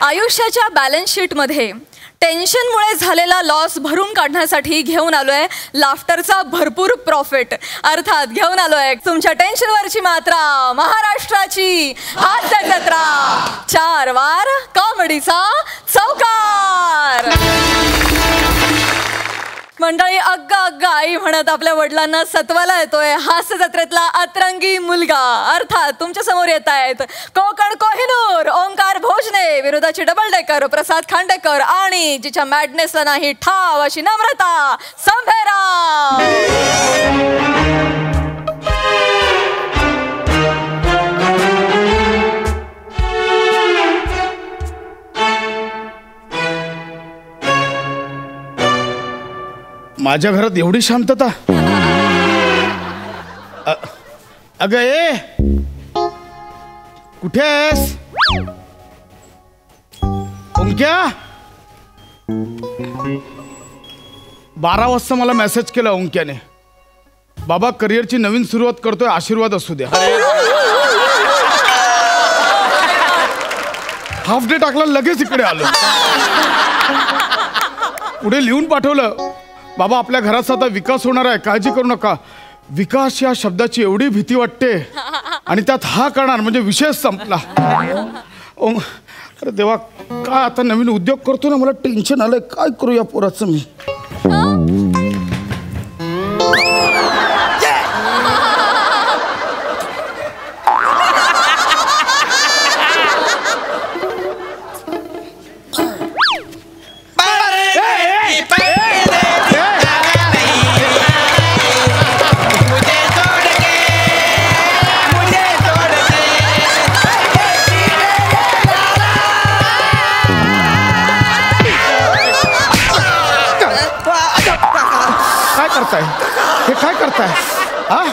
आयुष्याच्या balance sheet मध्ये टेन्शनमुळे झालेला लॉस भरून काढण्यासाठी घेऊन आलोय लाफ्टरचा भरपूर प्रॉफिट. अर्थात घेऊन आलोय तुमच्या टेन्शनवरची मात्रा, महाराष्ट्राची हास्य जत्रा. 4 वार कॉमेडीचा चौकार. मंडळी, अग्गा अग्गा आई म्हणत आपल्या वडिलांना सत्वाला येतोय हास्य जत्रेतला अतरंगी मुलगा. अर्थात तुमच्या समोर येत आहेत कोकण कोहिनूर ओंकार भोजने विरोधाची डबल डेकर प्रसाद खांडेकर आणि जिच्या मॅडनेसला नाही ठाव अशी नम्रता संभेराम. माझ्या घरात एवढी शांतता. अगं ए, कुठे आहेस? ओंक्या 12 वाजता मला मेसेज केला ओंक्याने. बाबा करिअरची नवीन सुरुवात करतोय, आशीर्वाद असू द्या. हाफ डे टाकला, लगेच इकडे आलो. पुढे लिहून पाठवलं, बाबा आपल्या घराचा आता विकास होणार आहे, काळजी करू नका. विकास या शब्दाची एवढी भीती वाटते आणि त्यात हा करणार म्हणजे विषय संपला. अरे देवा, काय आता नवीन उद्योग करतो ना, मला टेन्शन आलंय. काय करू या पोराचं मी? हे काय करताय? हा,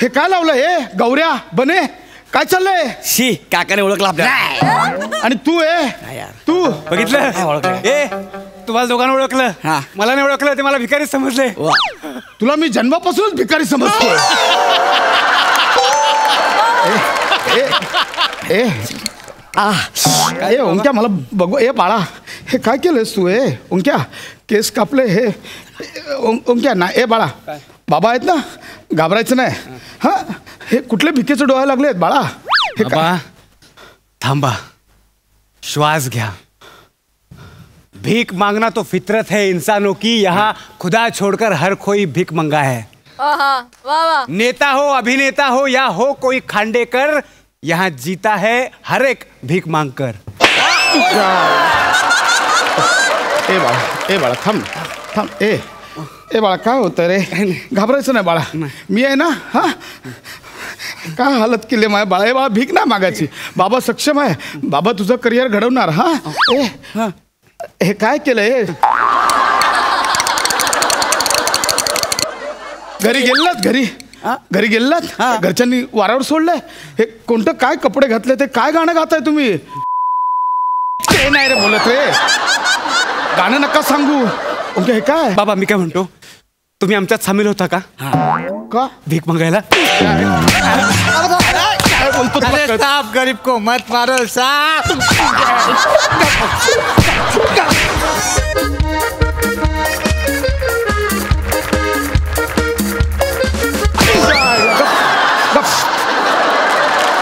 हे काय लावलं? हे गौऱ्या बने काय चाललंय? शी, काकाने ओळखला आपल्याला. आणि तू तू बघितलं? ए, तुम्हाला दोघांना ओळखलं, मला नाही ओळखलं. ते मला भिकारी समजले. तुला मी जन्मापासूनच भिकारी समजतो. ओंक्या मला बघू. ए बाळा, हे काय केलंस तू? ओंक्या केस कापले. हे ओंक्या ना, ए बाळा, बाबा आहेत ना, घाबरायचं नाही. हा, हे कुठले भिकेचे डोळे लागले आहेत बाळा? बाबा थांबा, श्वास घ्या. भीख मांगना तो फितरत है इंसानों की, यहाँ खुदा छोड़कर हर कोई भीख मंगा है. नेता हो, अभिनेता हो या हो कोई खांडेकर, यहाँ जीता है हर एक भीख मांगकर. ए बाळा थांब थांब. ए बाळा, काय होतं रे? घाबरायचं नाही बाळा, मी आहे ना. हा, काय हालत केली माझ्या बाळा. बाळा भीक नाही मागायची, बाबा सक्षम आहे. बाबा तुझं करिअर घडवणार. हा, हे काय केलंय? घरी गेलात? घरी गेलात? घरच्यांनी वारावर सोडलंय? हे कोणतं काय कपडे घातले? ते काय गाणं गाताय तुम्ही? ते नाही रे बोलत रे, गाणं नका सांगू. ओके, हे काय? बाबा मी काय म्हणतो, तुम्ही आमच्यात सामील होता का? का भीक मागायला? काय बोलतो? साफ गरीब को मत मारो साफ.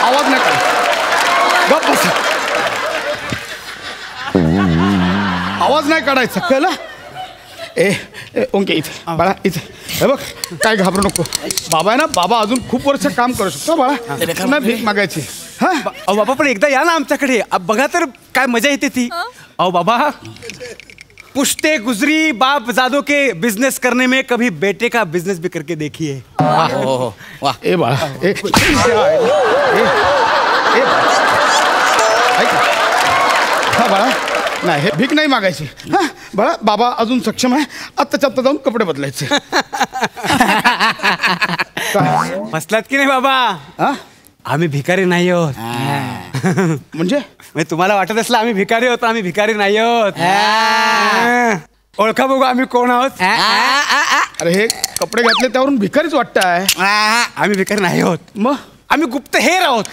आवाज नाही काय? गप बस, आवाज नाही काढायचा, कळलं? ओंके इथे बाळा, इथे हे बघ, काय घाबरू नको. बाबा आहे ना, बाबा अजून खूप वर्ष काम करू शकतो बाळा. पुन्हा भीक मागायची. हा, अहो बाबा पण एकदा या ना आमच्याकडे, बघा तर काय मजा येते ती. अहो बाबा, पुश्ते गुजरी बाप जादो के बिजनेस करने में कभी बेटे का बिजनेस भी करके देखिए. ए बाळा, हा बाळा, नाही हे भीक नाही मागायची. हा बाळा, बाबा अजून सक्षम आहे. आत्ताच्या आत्ता जाऊन कपडे बदलायचे. फसलात की नाही बाबा? आम्ही भिकारी नाही आहोत. म्हणजे तुम्हाला वाटत असलं आम्ही भिकारी होतो, आम्ही भिकारी नाही आहोत. ओळखा बघू आम्ही कोण आहोत. अरे हे कपडे घातले त्यावरून भिकारीच वाटताय. आम्ही भिकारी नाही आहोत. मग आम्ही गुप्तहेर आहोत.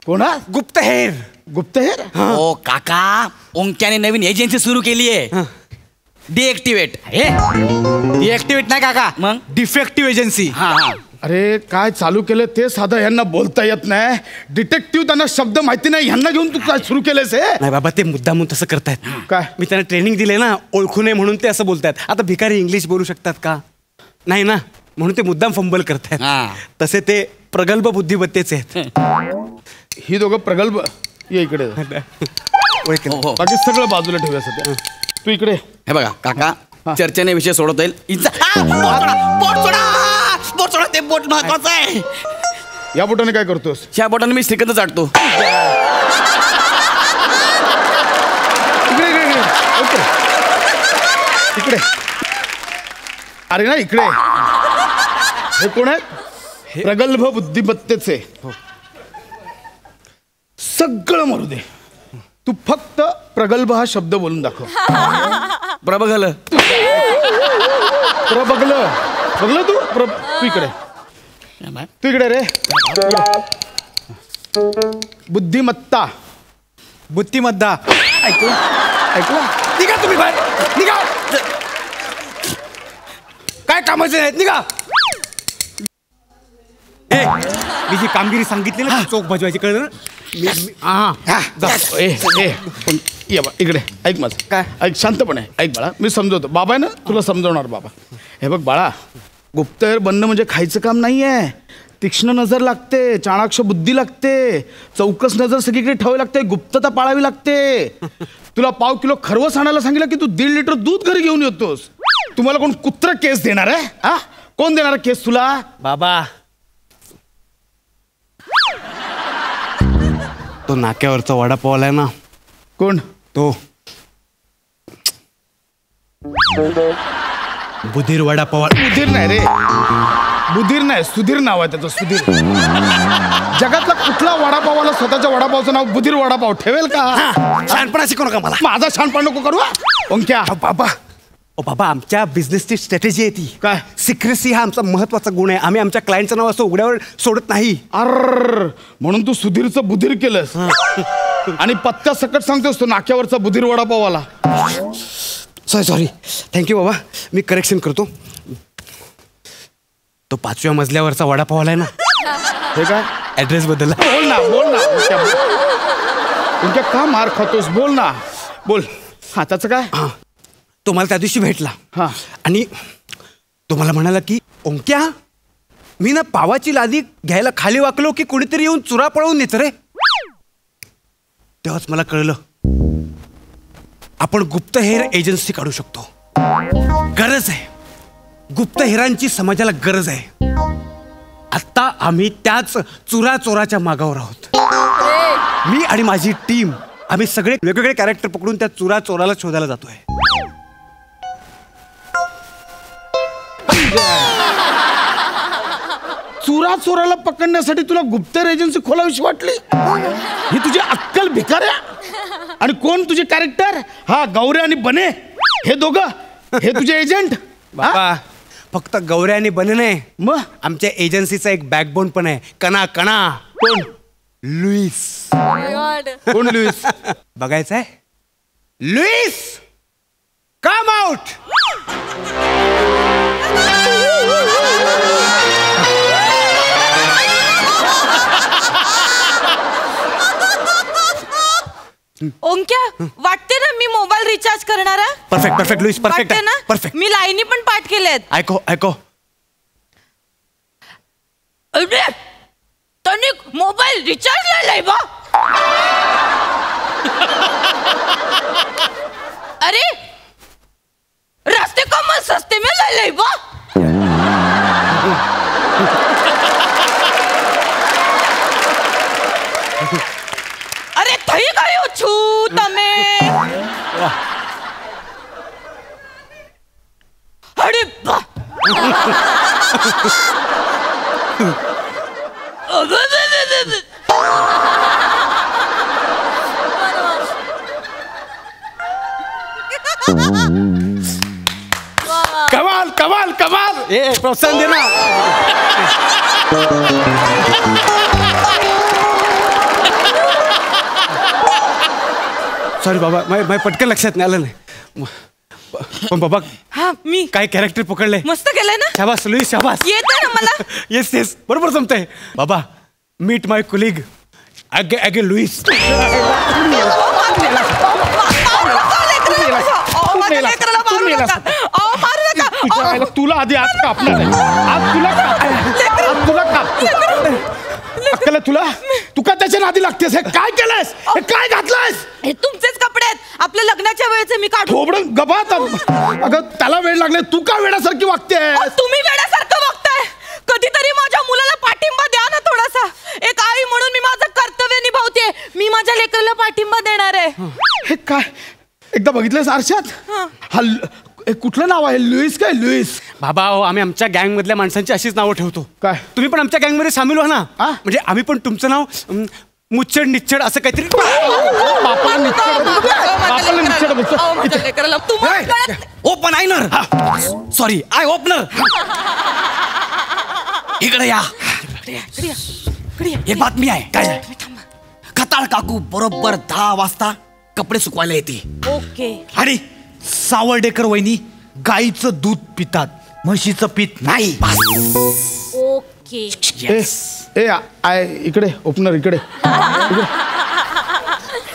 कोणा? गुप्तहेर. गुप्तहेर? हो काका, ओंक्याने नवीन एजन्सी सुरू केली आहे, डिएक्टिवेट. डिएक्टिवेट नाही काका, मग? Defective agency. हा हा. अरे काय चालू केलं ते साधं ह्यांना बोलता येत नाही. डिटेक्टिव्ह त्यांना शब्द माहिती नाही, ह्यांना घेऊन तू काय सुरू केलंस हे? नाही बाबा, ते मुद्दामून तसं करतायत. काय? मी त्यांना ट्रेनिंग दिले ना, ओळखू नये म्हणून ते असं बोलतायत. आता भिकारी इंग्लिश बोलू शकतात का? नाही ना, म्हणून ते मुद्दाम फंबल करतायत. हा. तसे ते प्रगल्भ बुद्धिमत्तेचे आहेत. ही दोघं प्रगल्भ. ये इकडे. ओळखलं. हो. बाकी सगळं बाजूला ठेवूया सध्या. तू इकडे. हे बघा काका, चर्चेने विषय सोडवता येईल. बोट सोडा, ते बोट महत्वाचं आहे. या बोटाने काय करतोस? ह्या बोटाने मी श्रीखंड चाटतो. इकडे इकडे इकडे. इकडे. इकडे. अरे ना इकडे. हे कोण आहेत? प्रगल्भ बुद्धिमत्तेचे. सगळं मरू दे, तू फक्त प्रगल्भ हा शब्द बोलून दाखव. प्रबगल. बघलं तू तू इकडे. तू इकडे रे. बुद्धिमत्ता. बुद्धिमत्ता. ऐकलं ऐकलं? निघा तुम्ही बाहेर, निघा. काय कामाचे नाहीत, निघा. मी जी कामगिरी सांगितली ना, चोख बजवायची, कळलं ना? पण ये बा इकडे. ऐक माझं. काय? ऐक शांतपणे. ऐक बाळा, मी समजवतो. बाबा आहे ना, तुला समजवणार बाबा. हे बघ बाळा, गुप्तहेर बनणं म्हणजे खायचं काम नाही आहे. तीक्ष्ण नजर लागते, चाणाक्ष बुद्धी लागते, चौकस नजर सगळीकडे ठेवावी लागते, गुप्तता पाळावी लागते. तुला 1/2 किलो खरवस आणायला सांगितलं की तू 1.5 लिटर दूध घरी घेऊन येतोस. तुम्हाला कोण कुत्र केस देणार आहे? हा, कोण देणार केस तुला? बाबा, तो नाक्यावरचा वडापाव आलाय ना, कोण? तो बुधीर वडापाव. बुधीर नाही रे, बुधीर नाही, सुधीर नाव आहे त्याचं. सुधीर. जगातला कुठला वडापावाला स्वतःच्या वडापावचं नाव बुधीर वडापाव ठेवेल का? शहाणपणा शिकू नका मला. माझा छानपण नको करू. ओंक्या. बाबा, ओ बाबा, आमच्या बिझनेसची स्ट्रॅटेजी आहे ती. काय? सिक्रेसी हा आमचा महत्वाचा गुण आहे. आम्ही आमच्या क्लायंटचं नाव असं उघड्यावर सोडत नाही. अर म्हणून तू सुधीरचं बुधीर केलंस आणि पत्त्या सकट सांगतोस तो नाक्यावरचा बुधीर वडापावाला. सॉरी थँक्यू बाबा, मी करेक्शन करतो. तो 5व्या मजल्यावरचा वडापाव आलाय ना, हे काय? ऍड्रेस बदलला. बोल ना, बोल ना. ओंक्या का मार खातोस? बोल ना, बोल. हा, त्याचं काय? तो मला त्या दिवशी भेटला. हा. आणि तो मला म्हणाला की ओंक्या, मी ना पावाची लादी घ्यायला खाली वाकलो की कोणीतरी येऊन चुरा पळवून नेत रे. तेव्हाच मला कळलं, आपण गुप्तहेर एजन्सी काढू शकतो. गरज आहे, गुप्तहेरांची समाजाला गरज आहे. आता आम्ही त्याच चुरा चोराच्या मागावर आहोत. मी आणि माझी टीम, आम्ही सगळे वेगवेगळे कॅरेक्टर पकडून त्या चुरा चोराला शोधायला जातोय. चुरा चोराला पकडण्यासाठी तुला गुप्तहेर एजन्सी खोलावीशी वाटली? ही तुझी अक्कल भिकाऱ्या. आणि कोण तुझे कॅरेक्टर? हा, गौऱ्या आणि बने, हे दोघं, हे तुझे एजंट? बाबा, फक्त गौऱ्या आणि बने नाही, मग आमच्या एजन्सीचा एक बॅकबोन पण आहे. कणा कणा. कोण? लुईस. कोण लुईस? बघायचं आहे? Lewis, come out. ओंक्या, वाटते ना मी मोबाईल रिचार्ज करणार आहे? परफेक्ट परफेक्ट लुईस, परफेक्ट वाटते ना? परफेक्ट. मी लाईनी पण पाठ केल्यात. ऐको ऐको. अरे, तनिक मोबाईल रिचार्ज लायलाय बा. अरे, रास्ते कम सस्ते में लायलाय बा. अरे થઈ ગયો છું તમે. અરે બા. कमाल कमाल कमाल. प्रोत्साहन दे ना. सॉरी बाबा माझ्या पटकन लक्षात नाही आलं नाही. पण बाबा हा मी काय कॅरेक्टर पकडलंय. मस्त केलंय ना. शाबास लुईस शाबास. येतं ना मला. येस येस बरोबर जमतंय. बाबा मीट माय कुलिग अगे लुईस. तुला आधी आज कापणार आहे. आज तुला काप. अक्कल तुला तू का त्याच्या नादी लागतेस. हे काय केलंयस. हे काय घातलंयस. हे तुमचेच कपडे आहेत. आपल्या लग्नाच्या वेळेचे मी काढून. थोबडं गबात. अगं त्याला वेळ लागले. तू का वेड्यासारखी वागते. तुम्ही वेड्यासारखं वागताय. कधीतरी माझ्या मुलाला पाठिंबा द्या ना थोडासा. एक आई म्हणून मी माझं कर्तव्य निभावते. मी माझ्या लेकराला पाठिंबा देणार आहे. हे काय एकदा बघितलंस आरशात. हा कुठलं नाव आहे. लुईस काय लुईस. बाबा हो आम्ही आमच्या गँग मधल्या माणसांची अशीच नावं ठेवतो. काय तुम्ही पण आमच्या गँग मध्ये सामील व्हा ना. म्हणजे आम्ही पण तुमचं नाव मुच्छड निच्छड असं काहीतरी. Open sorry I opener. इकडे या. एक बातमी आहे. काय खताळ काकू बरोबर 10 वाजता कपडे सुकवायला येते. ओके. आणि सावर्डेकर वहिनी गाईचं दूध पितात. म्हशीचं पीत नाही. ओके. ए आय इकडे ओपनर इकडे.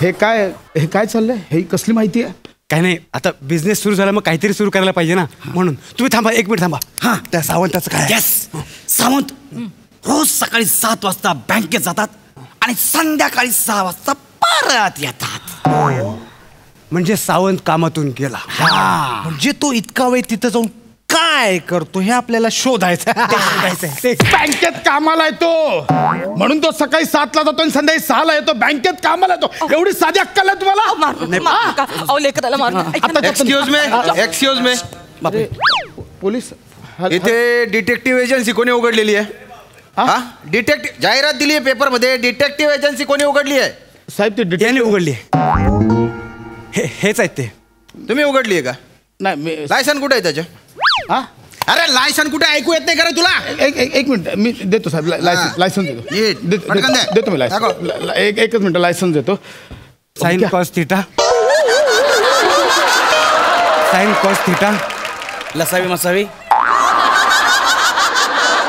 हे काय चाललंय. हे कसली माहिती आहे. काय नाही आता बिझनेस सुरू झाला मग काहीतरी सुरू करायला पाहिजे ना म्हणून. तुम्ही थांबा 1 मिनिट थांबा. हा त्या सावंताचं काय. येस सावंत रोज सकाळी 7 वाजता बँकेत जातात आणि संध्याकाळी 6 वाजता परत येतात. म्हणजे सावंत कामातून गेला. म्हणजे तो इतका वेळ तिथं जाऊन काय करतो हे आपल्याला शोधायचं. बँकेत कामाला येतो म्हणून तो सकाळी 7ला जातो आणि संध्याकाळी 6ला येतो. बँकेत कामाला येतो. एवढी साधी अक्कल आहे तुम्हाला. लेकराला मारून. एक्सक्यूज मी पोलीस इथे डिटेक्टिव्ह एजन्सी कोणी उघडलेली आहे. हा डिटेक्टिव्ह जाहिरात दिली आहे पेपर मध्ये. डिटेक्टिव्ह एजन्सी कोणी उघडली आहे. साहेब ते याने उघडली. हेच आहेत ते. तुम्ही उघडली आहे का. नाही लायसन कुठे आहे त्याच्या. हा अरे लायसन कुठे ऐकू येत नाही का रे तुला. एक मिनिट मी देतो साहेब. लायसन देतो मी लायसन. एकच मिनिट लायसन देतो. Sine cos theta. Sine cos theta. लसावी मसावी.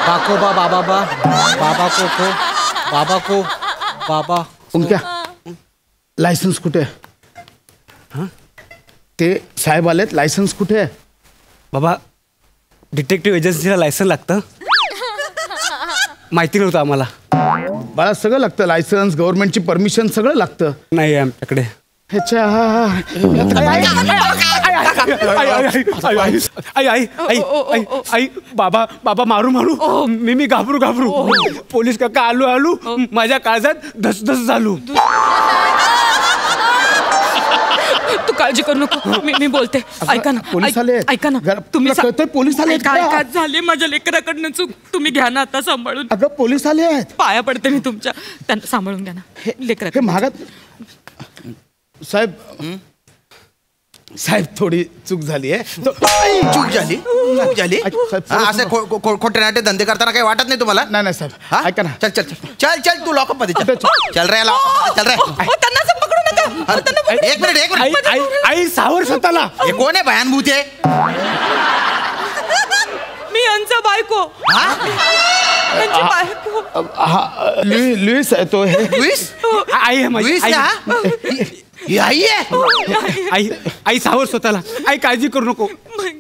बाकोबा बाबा बाबा को बाबा को बाबा. उनक्या लायसन्स कुठे आहे. ते साहेब आलेत. लायसन्स कुठे आहे. बाबा डिटेक्टिव्ह एजन्सीला लायसन लागतं. माहिती नव्हतं आम्हाला. बाळा सगळं लागतं. लायसन्स गव्हर्नमेंटची परमिशन सगळं लागतं. नाही आमच्याकडे. ह्याच्या आई बाबा बाबा मारू मी घाबरू. पोलीस काका आलू माझ्या काळजात धसधस झालो. तू काळजी करू नको. मी बोलते. ऐका ना. पोलीस आले. ऐका ना. तुम्ही कळतंय पोलीस आले. काय झाले माझ्या लेकराकडनं चूक. तुम्ही घ्या ना आता सांभाळून. अगं पोलीस आले आहेत. पाया पडते मी तुमच्या. त्यांना सांभाळून घ्या ना लेकरा. हे महागात साहेब थोडी चूक झाली आहे. चूक झाली. असे खोटे नाटे धंदे करताना काही वाटत नाही तुम्हाला. नाही साहेब ऐका ना. चल तू लॉकअप मध्ये चल रे त्यांना असं पकडू नका. एक मिनिट आई सावर स्वतःला. हे कोण आहे भयानभूत आहे. मी यांचा बायको. यांची बायको. लुईस आहे तो. हे लुईस. आई आहे माझी. लुईस आई सावर स्वतःला. आई काळजी करू नको.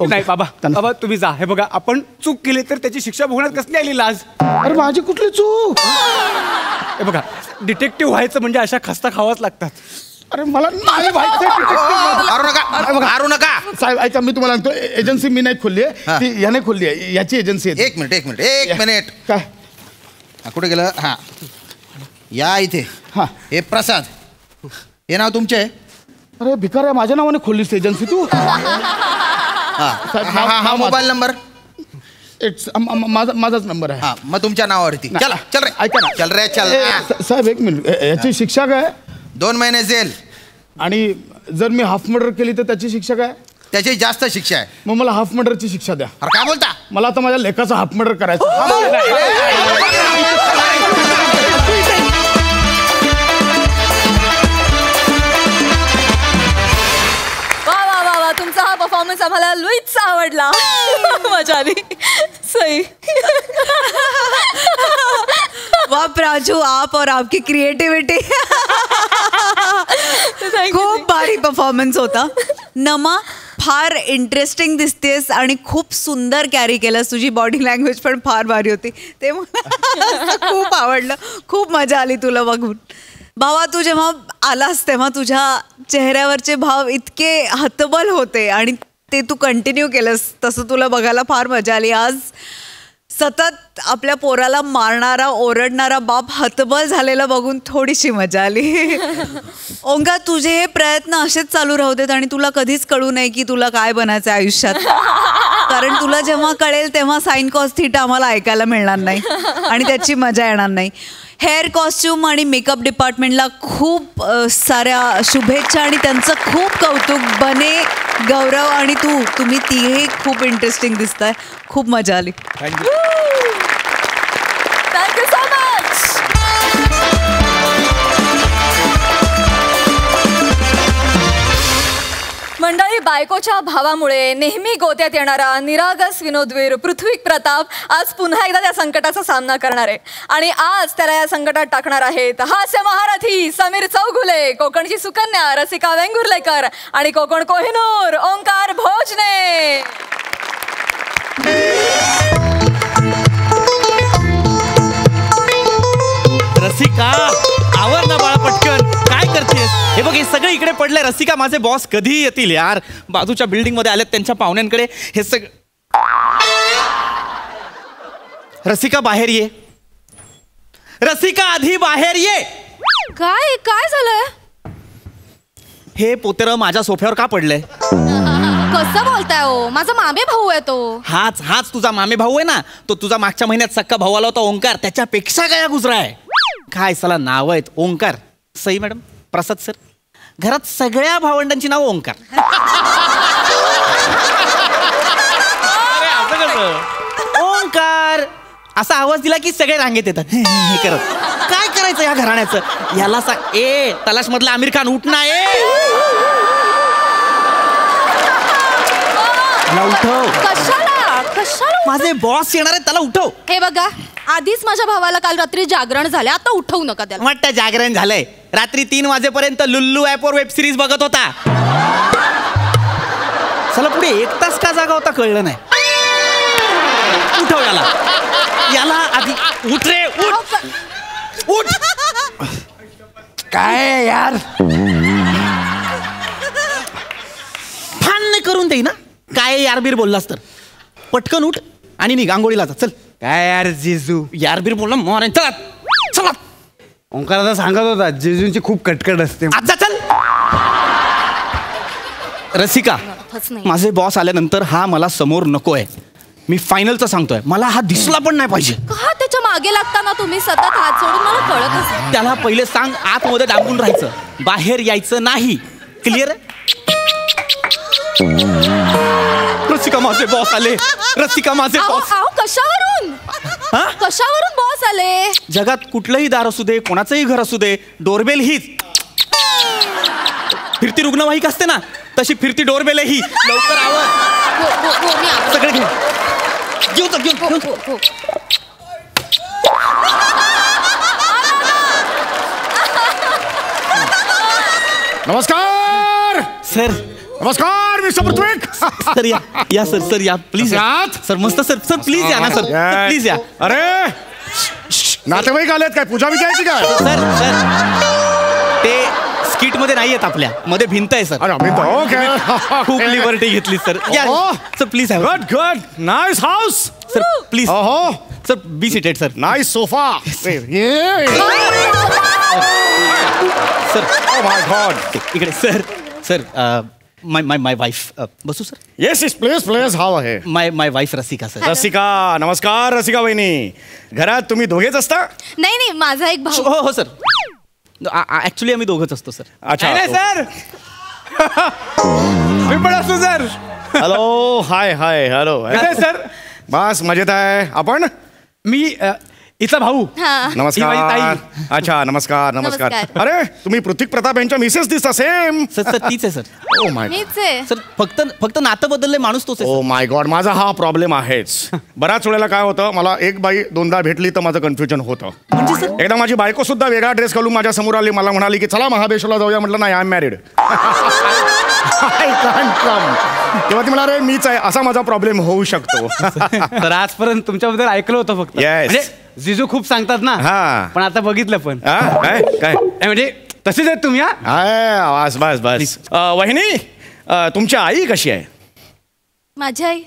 नाही बाबा तुम्ही जा. हे बघा आपण चूक केली तर त्याची शिक्षा भोगण्यात कसली आली लाज. अरे माझी कुठली चूक. हे बघा डिटेक्टिव्ह व्हायचं म्हणजे अशा खस्ता खावाच लागतात. अरे मला नाही मारू नका साहेब. ऐका मी तुम्हाला सांगतो. एजन्सी मी नाही खोलली आहे. ती याने खोलली आहे. याची एजन्सी आहे. एक मिनिट काय कुठे गेलं. हा या इथे. हा हे प्रसाद. हे नाव तुमचे आहे. अरे भिकाऱ्या माझ्या नावाने खोललीस एजन्सी तू. हा मोबाईल नंबर माझाच नंबर आहे. हा मग तुमच्या नावावरती. चल रे. ऐका ना. चल रे चल. साहेब एक मिनिट. याची शिक्षा काय. 2 महिने जेल. आणि जर मी हाफ मर्डर केली तर त्याची शिक्षा काय. त्याची जास्त शिक्षा आहे. मग मला हाफ मर्डरची शिक्षा द्या. अरे काय बोलता. मला आता माझ्या लेखाचा हाफ मर्डर करायचं. झाली सही. वाह प्राजू, आप और आपकी क्रिएटिव्हिटी. खूप भारी परफॉर्मन्स होता. नमा, फार इंटरेस्टिंग दिसतेस आणि खूप सुंदर कॅरी केलंस. तुझी बॉडी लँग्वेज पण फार भारी होती. ते मला खूप आवडलं. खूप मजा आली तुला बघून. भावा, तू जेव्हा आलास तेव्हा तुझ्या चेहऱ्यावरचे भाव इतके हतबल होते आणि ते तू कंटिन्यू केलंस. तसं तुला बघायला फार मजा आली. आज सतत आपल्या पोराला मारणारा ओरडणारा बाप हतबल झालेला बघून थोडीशी मजा आली. ओंकार, तुझे हे प्रयत्न असेच चालू राहू देत आणि तुला कधीच कळू नये की तुला काय बनायचं आहे आयुष्यात. कारण तुला जेव्हा कळेल तेव्हा साइन कॉस थीटा आम्हाला ऐकायला मिळणार नाही आणि त्याची मजा येणार नाही. हेअर कॉस्ट्यूम आणि मेकअप डिपार्टमेंटला खूप साऱ्या शुभेच्छा आणि त्यांचं खूप कौतुक. बने, गौरव आणि तुम्ही तिघेही खूप इंटरेस्टिंग दिसताय. खूप मजा आली. Thank you so much. मंडळी, बायकोच्या भावामुळे नेहमी गोत्यात येणारा निरागस विनोदवीर पृथ्वी प्रताप आज पुन्हा एकदा त्या संकटाचा सामना करणार आहे आणि आज त्याला या संकटात टाकणार आहेत हास्य महारथी समीर चौगुले, कोकणची सुकन्या रसिका वेंगुर्लेकर आणि कोकण कोहिनूर ओंकार भोजने. रसिका, आवर ना बाळा पटकन. काय करतेस? हे बघ, हे सगळं इकडे पडलंय. रसिका, माझे बॉस कधी येतील यार? बाजूच्या बिल्डिंग मध्ये आलेत त्यांच्या पाहुण्यांकडे. हे सगळं. रसिका, बाहेर ये. रसिका, आधी बाहेर ये. काय काय झालंय? हे पोतेरं माझ्या सोफ्यावर का पडलंय? कसं बोलताय हो? माझा मामे भाऊ आहे तो. हाच तुझा मामे भाऊ आहे ना. तो तुझा मागच्या महिन्यात सक्का भाऊ आला होता ओंकार. त्याच्यापेक्षा काय गुजरा आहे. काय सला नाव आहेत ओंकार. सई मॅडम, प्रसाद सर, घरात सगळ्या भावंडांची नाव ओंकार. ओंकार असा आवाज दिला की सगळे रांगेत येतात हे करत. काय करायचं या घराण्याचं? याला सांग, ए तलाश मधला आमिर खान, उठ ना. उठव. कशाला कशाला? माझे बॉस येणार आहेत, त्याला उठव. हे बघा, आधीच माझ्या भावाला काल रात्री जागरण झाले. आता उठवू नका त्याला. वाटतं जागरण झालंय. रात्री 3 वाजेपर्यंत लुल्लू ॲपवर वेब सिरीज बघत होता. चला, पुढे 1 तास का जागा होता कळलं नाही. उठव याला. याला आधी उठ रे, उठ उठ. काय यार, फान नाही करून देई ना. काय यारबीर बोललास तर पटकन उठ आणि निघ, आंघोळीला जा. चल. काय यार जिजू, यारबीर बोलला मोर. चला चला. ओंकार आता सांगत होता जिजूंची खूप कटकट असते. आज जा, चल. रसिका, माझे बॉस आल्यानंतर हा मला समोर नकोय. मी फायनलचं सांगतोय. मला हा दिसला पण नाही पाहिजे. का त्याच्या मागे लागताना तुम्ही सतत हात सोडून? मला कळतच नाही. त्याला पहिले सांग आतमध्ये डांबून राहायचं, बाहेर यायचं नाही. क्लिअर? रसिका, माझे बॉस आले. रसिका, माझे बॉस. कशावरून? कशावरून बॉस आले? जगात कुठलंही दार असू दे, कोणाचंही घर असू दे, डोरबेल हीच. फिरती रुग्णवाहिका असते ना, तशी फिरती डोरबेल ही. लवकर आवर. सगळे घेऊन नमस्कार सर. नमस्कार मिस्टर पृथ्वी. सर या सर. सर या प्लीज. सर मस्त सर. सर प्लीज या ना सर. प्लीज या. अरे नातेवाईक आलेत काय? पूजा विचारायची काय? सर ते स्किट मध्ये नाही येत, आपल्या मध्ये भिंत आहे सर. अरे ओके. खूप लिबर्टी घेतली सर. या sir please. Good good. Nice house. Sir please. ओहो sir be seated sir. Nice sofa. Sir oh my god. इकडे सर. Sir my wife. बसू sir. Yes yes please please. हाव आहे my wife Rasika sir. Rasika. नमस्कार रसिका वहिनी. घरात तुम्ही दोघेच असता? नाही, माझा एक भाऊ. हो सर. ऍक्च्युली आम्ही दोघंच असतो सर. अच्छा सर. मी पण असतो sir. Hello. Hi hi. Hello sir. बस मजेत आहे. आपण मी हिचा भाऊ. हा. ही माझी नमस्कार. ताई. अच्छा नमस्कार नमस्कार. नमस्कार. अरे तुम्ही पृथ्वी प्रताप यांच्या मिसेस दिसता सेम. सर तीच आहे सर. ओ माय मीच आहे. सर फक्त नातं बदललंय, माणूस तोच आहे ओ माय गॉड, माझा हा प्रॉब्लेम आहेच. बऱ्याच वेळेला काय होतं, मला एक बाई दोनदा भेटली तर माझं कन्फ्युजन होतं. म्हणजे सर एकदा माझी बायको सुद्धा वेगळा ड्रेस घालून माझ्या समोर आली, मला म्हणाली की चला महाबळेश्वरला जाऊया. म्हटलं नाही, आय एम मॅरिड. तेव्हा ती मला अरे मीच आहे, असा माझा प्रॉब्लेम होऊ शकतो. तर आजपर्यंत तुमच्याबद्दल ऐकलं होतं फक्त. Yes. म्हणजे जिजू खूप सांगतात ना. हा. पण आता बघितलं पण. हा? काय काय म्हणजे तसेच आहेत तुम्ही. हा बस बस बस. वहिनी, तुमची आई कशी आहे? माझी आई.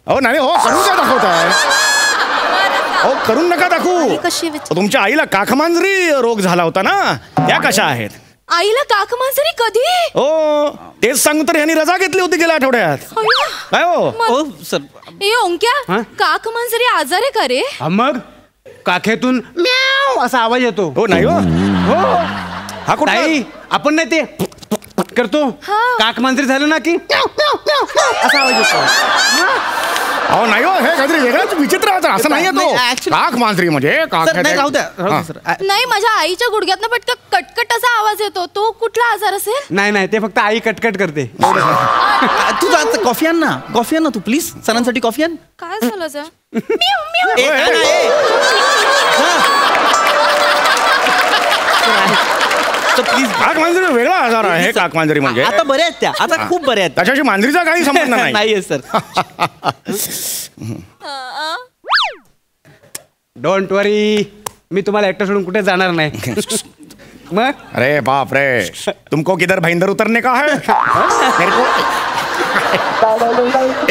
हो नाही हो, करून काय दाखवताय? हो करून नका दाखवू. कशी तुमच्या आईला काखमांजरी रोग झाला होता ना, त्या कशा आहेत? आईला काकमांजरी कधी? हो तेच सांगू तर यांनी रजा घेतली होती गेल्या आठवड्यात. काय हो? हो सर. ए ओंक्या, हा? काकमांजरी आजार आहे का रे? हा, मग काखेतून म्याव असा आवाज येतो. हो नाही हो. हो. हा कुठला? ताई, आपण नाही ते करतो. हा. काक मांजरी झालं ना की असा आवाज येतो. अहो नाही हो, हे काहीतरी वेगळंच विचित्र आहे. असं नाही नाही, तो actually- काख मांजरी म्हणजे काख सर नाही, राहू द्या सर. नाही, माझ्या आईच्या गुडघ्यातनं पटकन कटकट असा आवाज येतो. तो कुठला आजार असेल? नाही नाही, ते फक्त आई कटकट करते. तू जा, कॉफी आण ना, कॉफी आण ना तू प्लीज. सरांसाठी कॉफी आण. काय झालं सर? ए, आण ना, ए. प्लीज. काख मांजरी वेगळा आजार आहे. काख मांजरी म्हणजे आता बऱ्या आहेत त्या, आता खूप बऱ्या आहेत. त्याच्याशी मांजरीचा काही संबंध नाही. नाहीये सर. डोंट वरी, मी तुम्हाला एकटं सोडून कुठे जाणार नाही. मग अरे बाप रे, तुमको किधर भाईंदर उतरने का है? मेरे को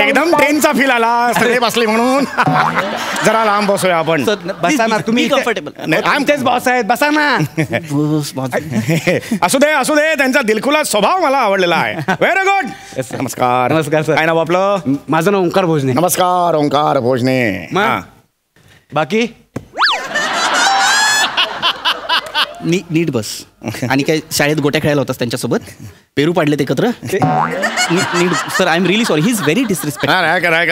एकदम ट्रेनचा फील आला, सगळे बसले म्हणून. जरा लांब बसूया आपण. बसा ना तुम्ही. कम्फर्टेबल. आमचेच बॉस आहेत, बसा ना. असू दे असू दे, त्यांचा दिलखुलास स्वभाव मला आवडलेला आहे. Very good. नमस्कार. नमस्कार, सर. काय नाव आपलं? माझं नाव ओंकार भोजने. नमस्कार ओंकार भोजने. मग? हा. बाकी नीट बस. आणि काय शाळेत गोट्या खेळायला होतास त्यांच्यासोबत? पेरू पाडलेत एकत्र? नीट sir, I am really sorry. He is very disrespect.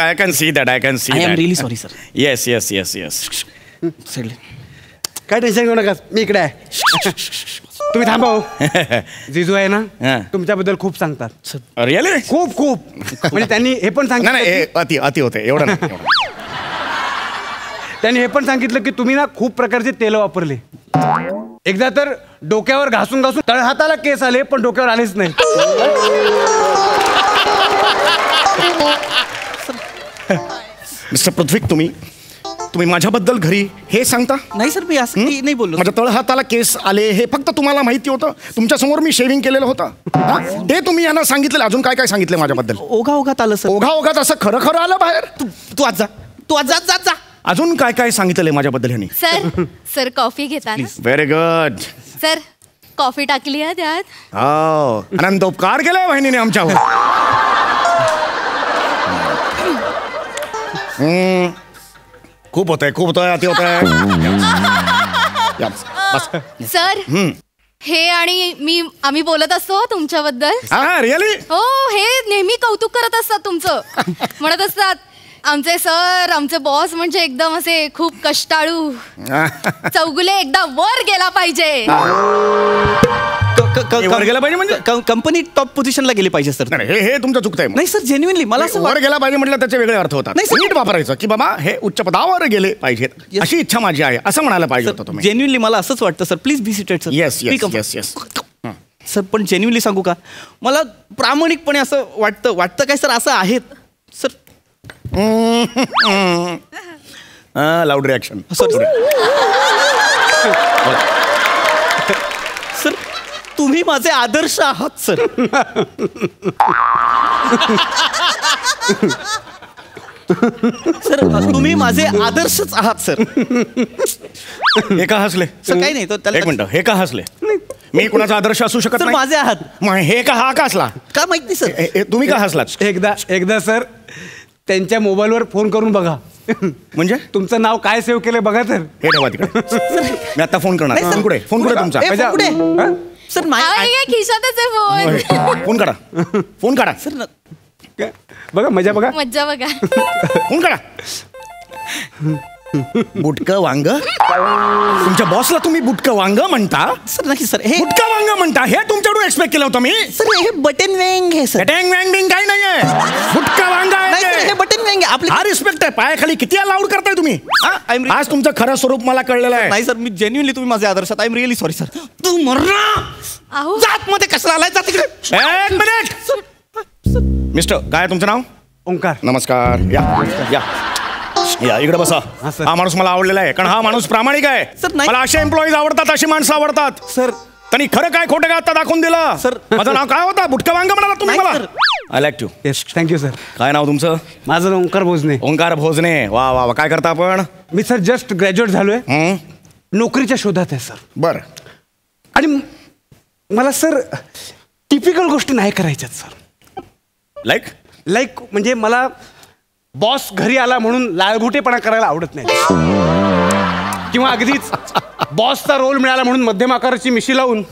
I can see that. I can see I am that. Really sorry sir. Yes, yes, yes, yes. काय टेन्शन घेऊ नका, मी इकडे आहे. तुम्ही थांबा हो. जिजू आहे हा. ना, तुमच्याबद्दल खूप सांगतात. Really? खूप खूप. म्हणजे त्यांनी हे पण नाही नाही, सांगितलं हे अति होते एवढं नाही. एवढं. त्यांनी हे पण सांगितलं की तुम्ही ना खूप प्रकारचे तेल वापरले. एकदा तर डोक्यावर घासून घासून तळहाताला केस आले, पण डोक्यावर आलेच नाही. मिस्टर पृथ्वी, तुम्ही माझ्याबद्दल घरी हे सांगता? नाही सर, मी असं नाही बोललो. माझ्या तळहाताला केस आले हे फक्त तुम्हाला माहिती होतं? तुमच्या समोर मी शेविंग केलेलं होतं, हा? ते तुम्ही यांना सांगितलं. अजून काय काय सांगितलं माझ्याबद्दल? ओघात आलं सर. ओघात असं खरं खरं आलं बाहेर? तू आज जा, तू आज जा जा. अजून काय काय सांगितलं माझ्याबद्दल ह्यांनी? सर कॉफी घेता ना? Very good. सर कॉफी टाकली आहे त्यात? हो, अनंत उपकार केलाय बहिणीने आमच्यावर. खूप होतंय, अति होतंय. सर हे आणि आम्ही बोलत असतो तुमच्याबद्दल. हा रिअली? हो, हे नेहमी कौतुक करत असतात तुमचं. म्हणत असतात आमचे सर, आमचे बॉस म्हणजे एकदम असे खूप कष्टाळू, चौगुले एकदा वर गेला पाहिजे. वर गेला पाहिजे म्हणजे कंपनी टॉप पोझिशनला गेली पाहिजे सर. नाही, हे तुमचं चुकतंय. नाही सर, जेन्युइनली मला असं वर गेला पाहिजे म्हटलं त्याचे वेगळे अर्थ होतात. नाही, sir. नीट वापरायचं की बाबा हे उच्च पदावर गेले पाहिजेत, अशी इच्छा माझी आहे असं म्हणायला पाहिजे होतं तुम्ही. जेन्युइनली मला असंच वाटतं sir. Please be seated sir. Yes yes yes yes. Sir पण जेन्युइनली सांगू का, मला प्रामाणिकपणे असं वाटतं काय सर, असं आहेत sir. Loud reaction. Sorry sir, तुम्ही माझे आदर्श आहात सर. सर तुम्ही माझे आदर्शच आहात सर. हे का हसले? सर काही नाही तो एक मिनिट, हे का हसले? मी कुणाचा आदर्श असू शकत सर नाही? माझे आहात. मग हे का हा का हसला? का माहित नाही सर. तुम्ही का हसलात? एकदा सर त्यांच्या मोबाईलवर फोन करून बघा. म्हणजे तुमचं नाव काय सेव्ह केलं बघा तर. हे ठेवा तिकडे. मी आता फोन करणार. नाही, sir. फोन कुठे तुमचा? ए, फोन कुठे? हा? सर अरे, खिशातच आहे फोन. फोन काढा. फोन काढा. सर बघा मजा बघा. मज्जा बघा. फोन काढा. बुटकं वांग? तुमच्या बॉसला तुम्ही बुटकं वांग म्हणता? सर नाही सर, हे बुटकं वांग म्हणता हे तुमच्याकडून एक्सपेक्ट केलं होतं मी. सर हे बटन वेंग आहे सर. टँग वँग बिंग काही नाहीये. बुटकं वांग नाही सर, आहे. हे बटन वेंग आहे आपले. हा रिस्पेक्ट आहे. पायाखाली किती लाऊड करताय तुम्ही? आज तुमचं खरं स्वरूप मला कळलेलं आहे. नाही सर, मी जेन्युअनली तुम्ही माझे आदर्शात. I am really sorry sir. तू मर्रा जात मध्ये कशाला आलाय? जा तिकडे. एक मिनिट मिस्टर, काय तुमचं नाव? ओंकार. नमस्कार. या या इकडे बसा. सर. हा माणूस मला आवडलेला आहे कारण हा माणूस प्रामाणिक आहे. सर, नाही. मला असे एम्प्लॉईज आवडतात, अशी माणसं आवडतात. सर त्यांनी खरं काय खोटं काय आता दाखवून दिलं. सर. माझं नाव काय होतं? बुटका वांग म्हणाला तुम्ही नाही, मला. Sir. I like you. Yes, thank you sir. काय नाव तुमचं? माझं नाव ओंकार भोजने. ओंकार भोजने. वा वा वा. काय करता आपण? मी सर जस्ट ग्रॅज्युएट झालोय. नोकरीच्या शोधात आहे सर. बर. आणि मला सर टिपिकल गोष्टी नाही करायच्यात सर. लाईक म्हणजे मला बॉस घरी आला म्हणून लाळघुटेपणा करायला आवडत नाही, किंवा अगदीच बॉसचा रोल मिळाला म्हणून मध्यम आकाराची मिशी लावून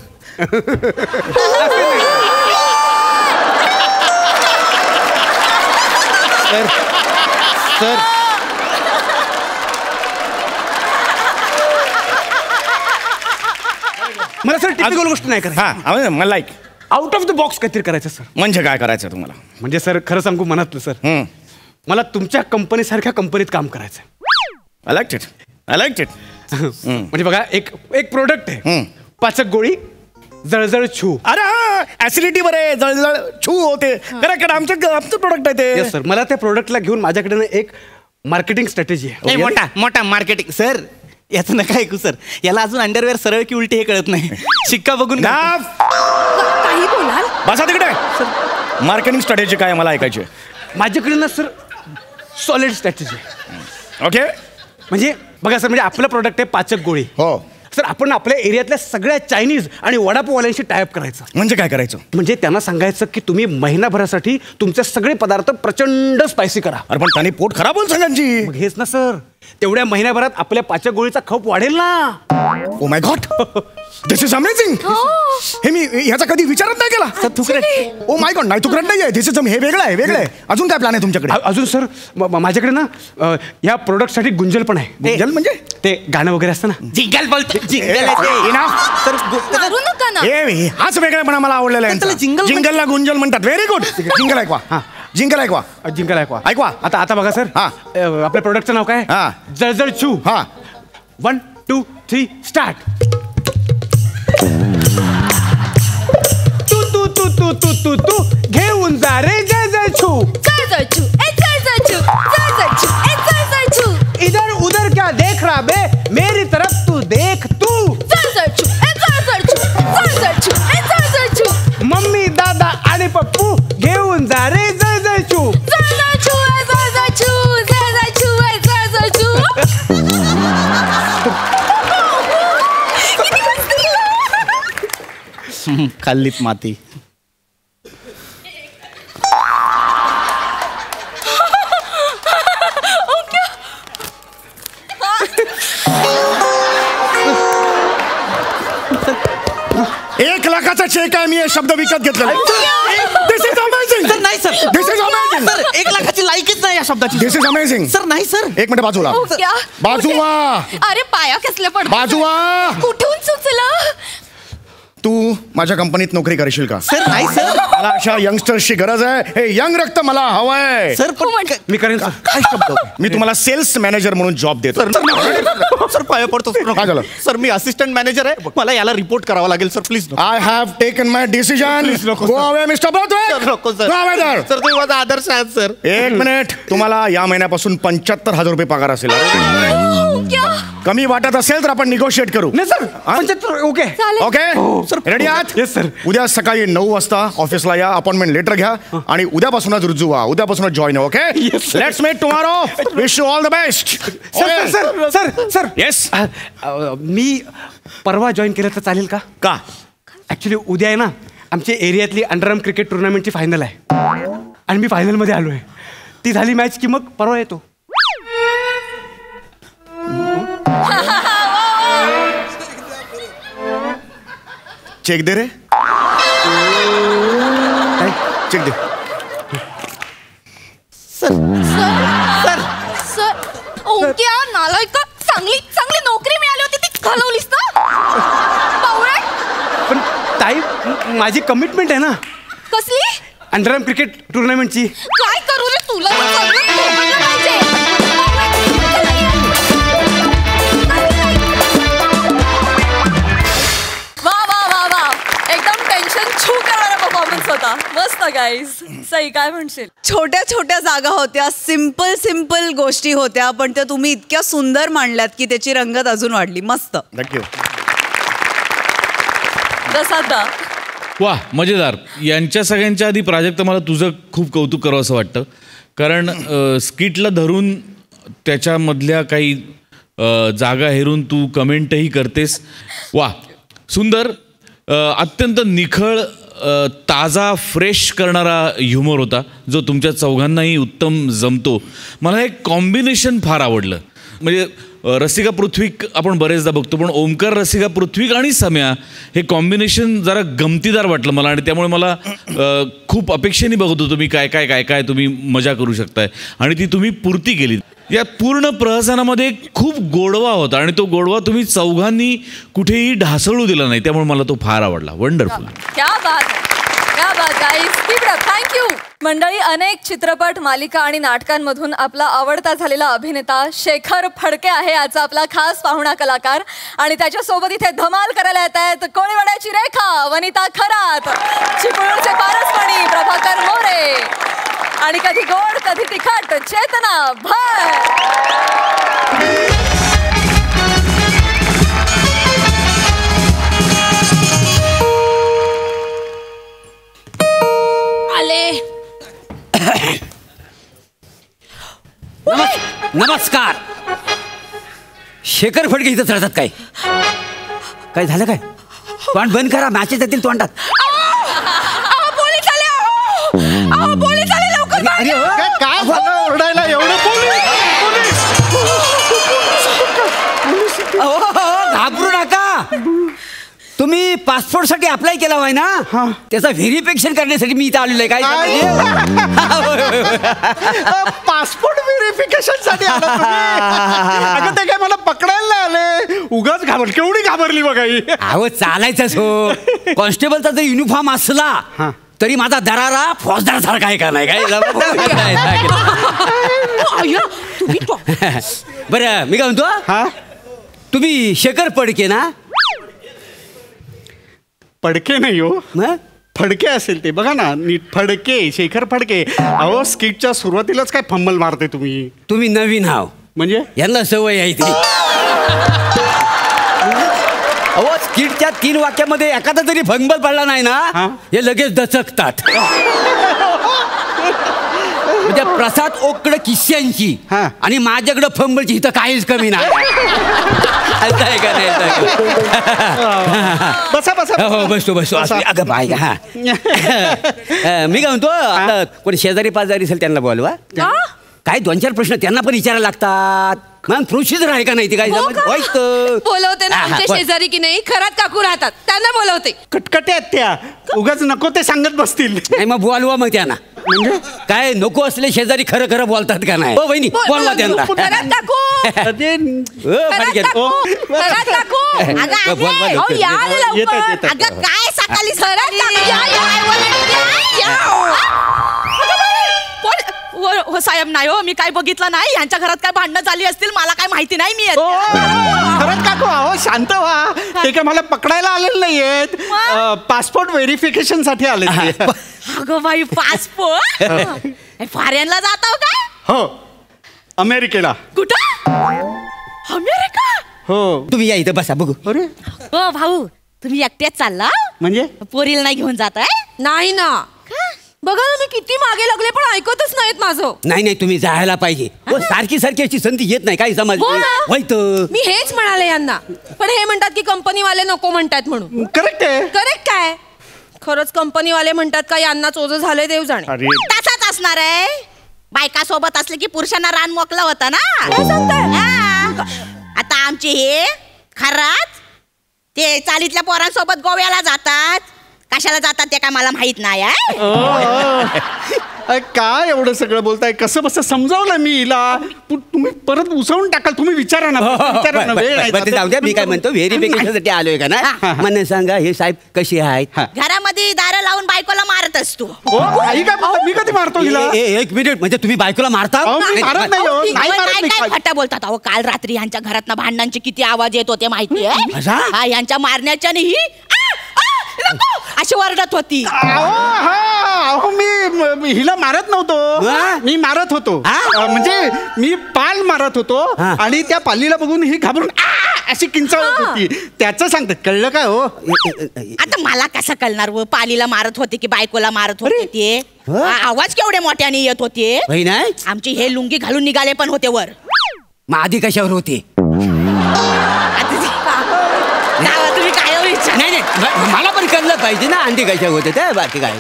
सर मला सर टिपिकल गोष्टी नाही करायच्या. हा मला like out of the box काहीतरी करायचं सर. म्हणजे काय करायचं तुम्हाला? म्हणजे सर खरं सांगू मनातलं सर, मला तुमच्या कंपनीसारख्या कंपनीत काम करायचं आहे. I like it. म्हणजे बघा एक प्रोडक्ट आहे, पाचक गोळी जळजळ छू. अरे हा ऍसिडिटी बरे जळजळ छू होते. करेक्ट. आमचं प्रोडक्ट आहे ते. Yes sir. मला त्या प्रोडक्टला घेऊन माझ्याकडे ना एक मार्केटिंग स्ट्रॅटेजी आहे. मोठा मार्केटिंग. सर याचं नका ऐकू सर. याला अजून अंडरवेअर सरळ की उलटी हे कळत नाही. शिक्का बघून काही बोलाल? बसा तिकडे. मार्केटिंग स्ट्रॅटेजी काय मला ऐकायची? माझ्याकडे ना सर सॉलिड स्ट्रॅटेजी आहे. ओके. म्हणजे बघा सर, म्हणजे आपलं प्रोडक्ट आहे पाचक गोळी. हो सर, आपण आपल्या एरियातल्या सगळ्या चायनीज आणि वडापाववाल्यांशी टायअप करायचं. म्हणजे काय करायचं? म्हणजे त्यांना सांगायचं की तुम्ही महिनाभरासाठी तुमचे सगळे पदार्थ प्रचंड स्पायसी करा. अरे पण त्यांनी पोट खराब होईल सगळ्यांची. मग हेच ना सर, तेवढ्या महिन्याभरात आपल्या पाचक गोळीचा खप वाढेल ना. ओ my God, this is amazing. हे मी ह्याचा कधी विचारच नाही केला. ओ माय गॉड, नाही तुकडत नाहीये. दिस इज हे वेगळं आहे. अजून काय प्लॅन आहे तुमच्याकडे? अजून सर माझ्याकडे ना या प्रोडक्टसाठी गुंजल पण आहे. गुंजल म्हणजे ते गाणं वगैरे असतं ना. जिंगल बोलते. मारू नका ना. हाच वेगळेपणा मला आवडलेला आहे. जिंगलला गुंजल म्हणतात. Very good. जिंगल ऐकवा. जिंगल ऐकवा. जिंकल ऐकवा. ऐकवा. आता बघा सर, आपल्या प्रोडक्टचं नाव काय? जळजळ छू. 1 2 3 स्टार्ट. तू घेऊन जा रे जळजळ छू. इधर उधर क्या देख रहा बे, मेरी तरफ तू देख तू. मम्मी दादा आणि पप्पू घेऊन जा रे जळजळ छू. खाल्लीत माती. $1,00,000चा चेक आहे. मी हे शब्द विकत घेतलेला. This is amazing. सर नाही sir, this is amazing. Sir 1,00,000ची लायकीच नाही या शब्दाची. This is amazing. सर नाही सर. एक मिनिट बाजूला. बाजूला. अरे पाया कसले पड. बाजूला. कुठून सुचलं? तू माझ्या कंपनीत नोकरी करशील का? सर नाही सर. मला अशा यंगस्टर्सची गरज आहे. हे यंग रक्त मला हवंय. सर पण मी करेन सर. काय शब्द? मी तुम्हाला सेल्स मॅनेजर म्हणून जॉब देतो. सर पाया पडतो. काय झालं? सर मी असिस्टंट मॅनेजर आहे. मला याला रिपोर्ट करावा लागेल sir. Please. I have taken my decision. Go away mister Braithwaite. नको sir. Go away there. Sir तुम्ही माझा आदर्श आहात सर. एक मिनिट. तुम्हाला या महिन्यापासून $75,000 पगार असेल. कमी वाटत असेल तर आपण निगोशिएट करू. नाही sir, 75 okay. Okay sir. Ready आहात? Yes sir. उद्या सकाळी 9 वाजता ऑफिसला या. अपॉइंटमेंट लेटर घ्या आणि उद्यापासूनच रुजू व्हा. उद्यापासूनच join. Okay. Let's meet tomorrow. Wish you all the best. Sir sir sir. Yes. मी परवा जॉईन केलं तर चालेल का? का? ऍक्च्युली उद्या आहे ना आमच्या एरियातली अंडरआर्म क्रिकेट टुर्नामेंटची फायनल आहे आणि मी फायनलमध्ये आलो आहे. ती झाली मॅच की मग परवा येतो. चेक दे रे. चेक दे. Sir sir. ओ ओंक्या नालायका, चांगली चांगली नोकरी मिळाली होती ती घालवलीस ना. बावळट. पण ताई, माझी कमिटमेंट आहे ना कसली? अंडरआर्म क्रिकेट टुर्नामेंटची. काय करू रे तुला तर सगळं भोगलं पाहिजे. वा वा वा वा, एकदम टेन्शन छू करणारा परफॉर्मन्स होता. मस्त गाईज. सई काय म्हणशील? छोट्या छोट्या जागा होत्या, सिम्पल सिम्पल गोष्टी होत्या, पण त्या तुम्ही इतक्या सुंदर मांडल्यात की त्याची रंगत अजून वाढली. मस्त. थँक्यू. प्रसाद. वा, मजेदार. यांच्या सगळ्यांच्या आधी प्राजक्त मला तुझं खूप कौतुक करावं असं वाटतं, कारण स्किटला धरून त्याच्यामधल्या काही जागा हेरून तू कमेंटही करतेस. वा, सुंदर. अत्यंत निखळ, ताजा, फ्रेश करणारा ह्युमर होता जो तुमच्या चौघांनाही उत्तम जमतो. मला एक कॉम्बिनेशन फार आवडलं. म्हणजे रसिका पृथ्वीक आपण बरेचदा बघतो, पण ओमकार, रसिका पृथ्वीक आणि सम्या हे कॉम्बिनेशन जरा गमतीदार वाटलं मला, आणि त्यामुळे मला खूप अपेक्षेने बघत होतो मी काय काय काय काय तुम्ही मजा करू शकताय, आणि ती तुम्ही पूर्ती केली. या पूर्ण प्रहसनामध्ये खूप गोडवा होता, आणि तो गोडवा तुम्ही चौघांनी कुठेही ढासळू दिला नाही, त्यामुळे मला तो फार आवडला. वंडरफुल. क्या बात, क्या बात गाईज. थँक्यू. मंडळी, अनेक चित्रपट, मालिका आणि नाटकांमधून आपला आवडता झालेला अभिनेता शेखर फडके आहे आजचा आपला खास पाहुणा कलाकार, आणि त्याच्यासोबत इथे धमाल करायला येत आहेत कोळीवाड्याची रेखा, वनिता खरात, चिपळूणचे पारसमणी प्रभाकर मोरे, आणि कधी गोड कधी तिखट चेतना भट. नमस्कार. शेखर फडके इथं चढतात काय? काय झालं काय? तोंड बंद करा, मॅचेस येतील तोंडात. पोलीस आले लवकर. काय झालं ओरडायला एवढं? घाबरू नका. तुम्ही पासपोर्टसाठी अप्लाय केला होय ना, त्याचा व्हेरिफिकेशन करण्यासाठी मी इथं आलेलो आहे. काय पासपोर्ट व्हेरिफिकेशन साठी अगं ते काय मला पकडायला आले? उगाच केवढी घाबरली बघा ही. अहो चालायचंच हो. कॉन्स्टेबलचा जर युनिफॉर्म असला तरी माझा दरारा फौजदार सारखा आहे का नाही? काय बरं, मी काय म्हणतो, तुम्ही शेखर फडके ना? फडके नाही हो, फडके असेल ते. बघा ना नीट, फडके, शेखर फडके. अहो स्किटच्या सुरुवातीलाच काय फंबल मारते तुम्ही. तुम्ही नवीन हाव म्हणजे यांना सवय आहे ती. अहो स्किटच्या 3 वाक्यामध्ये एखादा जरी फंबल पडला नाही ना, हे लगेच दचकतात. म्हणजे प्रसाद ओकडं किस्स्यांची आणि माझ्याकडं फंबलची इथं काहीच कमी नाही. बसा बसा. हो बसतो बसतो. अगं बाय. हा मी काय म्हणतो, आता कोणी शेजारी पाजारी असेल त्यांना बोलवा. काय 2-4 प्रश्न त्यांना पण विचारायला लागतात. मग प्रोसिजर आहे का नाही? ती काय बोलवते ना आमच्या शेजारी की नाही, खरात काकू राहतात, त्यांना बोलवते. कटकटे आहेत त्या, उगाच नको ते सांगत बसतील. नाही मग बोलवा मग त्यांना. काय नको असले शेजारी खरं खरं बोलतात का नाही? हो बहिणी, बोलवा त्यांना. खरात काकू, काय सकाळी साहेब नाही हो, मी काय बघितलं नाही. यांच्या घरात काय भांडणं झाली असतील, मला काय माहिती नाही. मी खरंच काकू, अहो शांत व्हा. ते काय मला पकडायला आलेलं नाहीयेत, पासपोर्ट व्हेरिफिकेशन साठी आले. अगं बाई, पासपोर्ट फॉरेनला जातो काय? हो, अमेरिकेला. कुठं? अमेरिका? हो. तुम्ही या इथं बसा बघू. अरे हो भाऊ, तुम्ही एकट्याच चालला म्हणजे? पोरीला नाही घेऊन जाताय? नाही ना. बघा ना, मी किती मागे लागले पण ऐकतच नाहीत माझं. नाही तुम्ही जायला पाहिजे. सारखी सारखी अशी संधी येत नाही. काय समज मी हेच म्हणाले यांना, पण हे म्हणतात की कंपनीवाले नको म्हणतात म्हणून. करेक्ट आहे. करेक्ट काय? खरंच कंपनीवाले म्हणतात का यांना चोज झाले देव जाणे. तसाच असणार आहे. बायका सोबत असले की पुरुषांना रान मोकला होता ना. आता आमचे हे खराच ते चालीतल्या पोरांसोबत गोव्याला जातात. कशाला जातात ते काय मला माहित नाही. काय एवढं सगळं बोलताय? कसं बसं समजावलं मी हिला. तुम्ही परत उसळून टाकाल. तुम्ही विचारा ना, विचारा ना. वेळ आहे. बरं, जाऊ द्या. मी काय म्हणतो, व्हेरिफिकेशनसाठी आलोय का ना. मला सांगा, हे साहेब कशी आहेत? घरामध्ये दारं लावून बायकोला मारत असतो. आई काय बोलता? मी कधी मारतो हिला? एक मिनिट, म्हणजे तुम्ही बायकोला मारता? मी मारत नाही हो. नाही मारत नाही. काय फटा बोलतात अहो. काल रात्री यांच्या घरात भांडणांचे किती आवाज येत होते माहितीये. हा, यांच्या मारण्याच्या ही अशी ओरडत होती. अहो मी हिला मारत नव्हतो. मी मारत होतो. म्हणजे मी पाल मारत होतो आणि त्या पालीला बघून ही घाबरून अशी किंचाळत होती. त्याचं सांगतात. कळलं काय हो? आता मला कसं कळणार हो? पालीला मारत होते की बायकोला मारत होते ते? आवाज केवढे मोठ्याने येत होते. आमची हे लुंगी घालून निघाले पण होते वर. मग आधी कशावर होते? तुम्ही काय विचार? नाही, मला पण कळलं पाहिजे ना. अंडी कशा होते ते. बाकी काय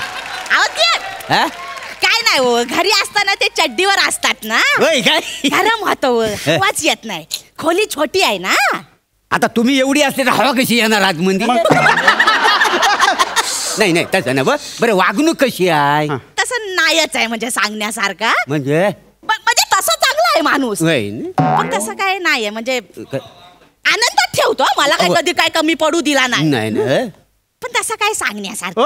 काय नाही हो. घरी असताना ते चड्डीवर असतात ना. काय गरम होतं, वाच येत नाही. खोली छोटी आहे ना. आता तुम्ही एवढी असते तर हवा कशी येणार आतमध्ये? नाही तसं ना. बरं, वागणूक कशी आहे? तसं नाहीच आहे म्हणजे सांगण्यासारखा. म्हणजे तसं चांगला आहे माणूस. पण तसं काय नाहीये म्हणजे आनंदात ठेवतो. मला काय कधी काय कमी पडू दिला नाही. पण तसं काय सांगण्यासारखं.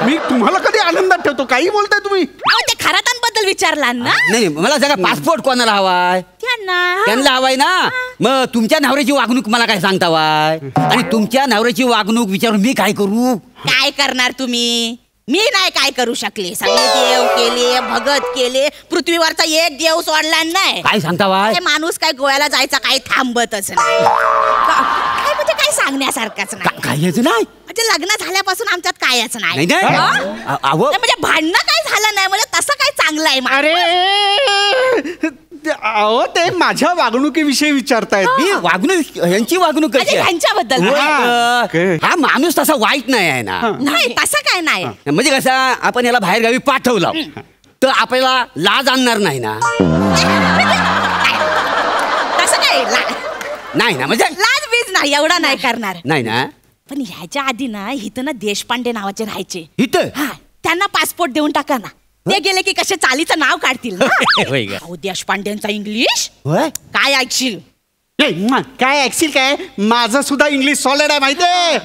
मी तुम्हाला कधी आनंदात ठेवतो? काही बोलताय तुम्ही? ते खरातांबद्दल विचारला ना. नाही, मला सांगा, पासपोर्ट कोणाला हवाय? त्यांना हवाय ना. मग तुमच्या नवऱ्याची वागणूक मला काय सांगता वाय? आणि तुमच्या नवऱ्याची वागणूक विचारून मी काय करू? काय करणार तुम्ही? मी नाही काय करू शकले. सगळे देव केले, भगत केले, पृथ्वीवरचा एक देव सोडला नाही. काय सांगता वाय? माणूस काय गोव्याला जायचा काही थांबतच नाही. काय म्हणजे काय सांगण्यासारखंच नाही. कायच नाही म्हणजे लग्न झाल्यापासून आमच्यात कायच नाही. म्हणजे भांडणं काय झालं नाही. म्हणजे तसं काय चांगलं आहे. अरे अहो, ते माझ्या वागणुकीविषयी विचारतायत. मी वागणूक, यांची वागणूक कशी आहे? त्यांच्याबद्दल. हा माणूस तसा वाईट नाही आहे ना. नाही तसं काय नाही. म्हणजे कसं, आपण याला बाहेर गावी पाठवलं तर आपल्याला लाज आणणार नाही ना. तसं काय नाही ना. म्हणजे लाज बीज नाही, एवढा नाही करणार. नाही ना. पण ह्याच्या आधी ना इथं ना देशपांडे नावाचे राहायचे. इथं त्यांना पासपोर्ट देऊन टाका ना. ते गेले की कसे चालीचं नाव काढतील ना. देशपांडेंचा इंग्लिश काय ऐकशील? काय ऐकशील काय? माझं सुद्धा इंग्लिश सॉलिड आहे माहितीये.